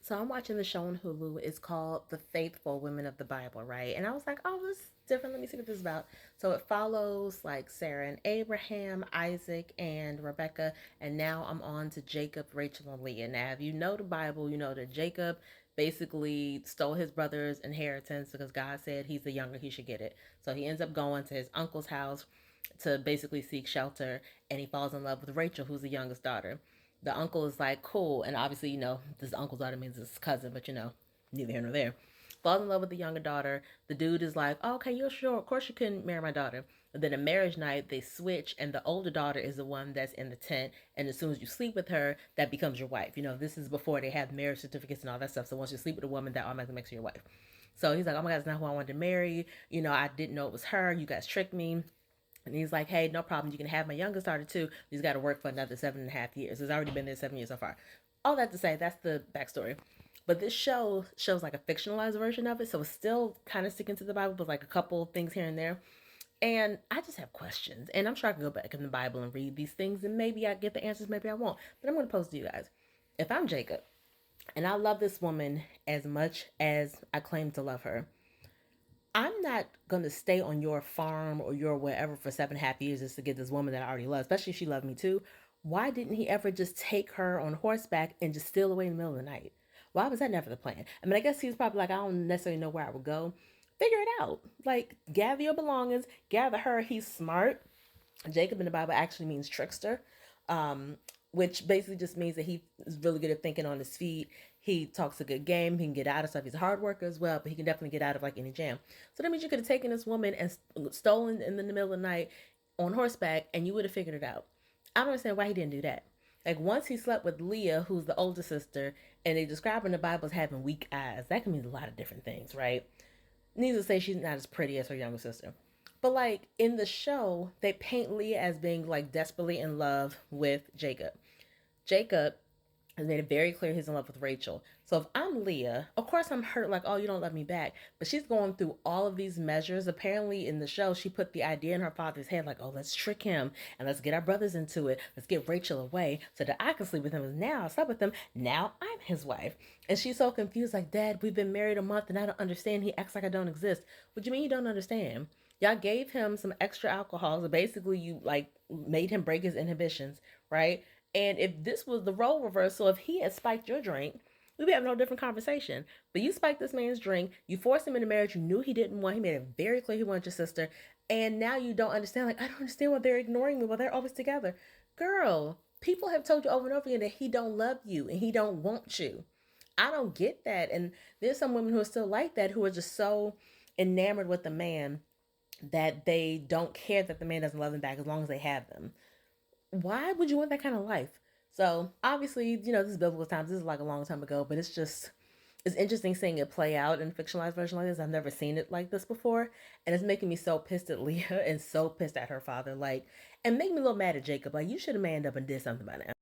So I'm watching the show on Hulu. It's called The Faithful Women of the Bible, right? And I was like, oh, this is different. Let me see what this is about. So it follows like Sarah and Abraham, Isaac and Rebecca, and now I'm on to Jacob, Rachel, and Leah. Now, if you know the Bible, you know that Jacob basically stole his brother's inheritance because God said he's the younger, he should get it. So he ends up going to his uncle's house to basically seek shelter, and he falls in love with Rachel, who's the youngest daughter. The uncle is like, cool. And obviously, this uncle's daughter means his cousin, but neither here nor there. Falls in love with the younger daughter. The dude is like, oh, okay, you're sure. Of course, you couldn't marry my daughter. And then a marriage night, they switch, and the older daughter is the one that's in the tent. And as soon as you sleep with her, that becomes your wife. This is before they have marriage certificates and all that stuff. So once you sleep with a woman, that automatically makes her your wife. So he's like, oh my God, that's not who I wanted to marry. I didn't know it was her. You guys tricked me. And he's like, hey, no problem. You can have my youngest daughter too. He's got to work for another 7.5 years. It's already been there 7 years so far. All that to say, that's the backstory. But this show shows like a fictionalized version of it. So it's still kind of sticking to the Bible, but like a couple things here and there. And I just have questions. And I'm sure I can go back in the Bible and read these things. And maybe I get the answers, maybe I won't. But I'm going to pose to you guys. If I'm Jacob and I love this woman as much as I claim to love her, I'm not gonna stay on your farm or your wherever for 7.5 years just to get this woman that I already love, especially if she loved me too. Why didn't he ever just take her on horseback and just steal away in the middle of the night? Why was that never the plan? I mean, I guess he's probably like, I don't necessarily know where I would go. Figure it out. Like, gather your belongings, gather her. He's smart. Jacob in the Bible actually means trickster, um, which basically just means that he is really good at thinking on his feet. He talks a good game. He can get out of stuff. He's a hard worker as well, but he can definitely get out of like any jam. So that means you could have taken this woman and stolen in the middle of the night on horseback, and you would have figured it out. I don't understand why he didn't do that. Like once he slept with Leah, who's the older sister, and they describe her in the Bible as having weak eyes. That can mean a lot of different things, right? Needless to say, she's not as pretty as her younger sister. But like in the show, they paint Leah as being like desperately in love with Jacob. Jacob has made it very clear he's in love with Rachel. So if I'm Leah, of course I'm hurt, like, oh, you don't love me back. But she's going through all of these measures. Apparently, in the show, she put the idea in her father's head, like, oh, let's trick him and let's get our brothers into it. Let's get Rachel away so that I can sleep with him. And now I slept with him. Now I'm his wife. And she's so confused, like, Dad, we've been married a month and I don't understand. He acts like I don't exist. What do you mean you don't understand? Y'all gave him some extra alcohol. So basically, you like made him break his inhibitions, right? And if this was the role reversal, if he had spiked your drink, we'd be having no different conversation. But you spiked this man's drink, you forced him into marriage, you knew he didn't want, he made it very clear he wanted your sister, and now you don't understand, like, I don't understand why they're ignoring me while they're always together. Girl, people have told you over and over again that he don't love you and he don't want you. I don't get that. And there's some women who are still like that, who are just so enamored with the man that they don't care that the man doesn't love them back as long as they have them. Why would you want that kind of life? So obviously, this is biblical times. This is like a long time ago, but it's interesting seeing it play out in a fictionalized version like this. I've never seen it like this before, and it's making me so pissed at Leah and so pissed at her father. Like, and make me a little mad at Jacob. Like, you should have manned up and did something by now.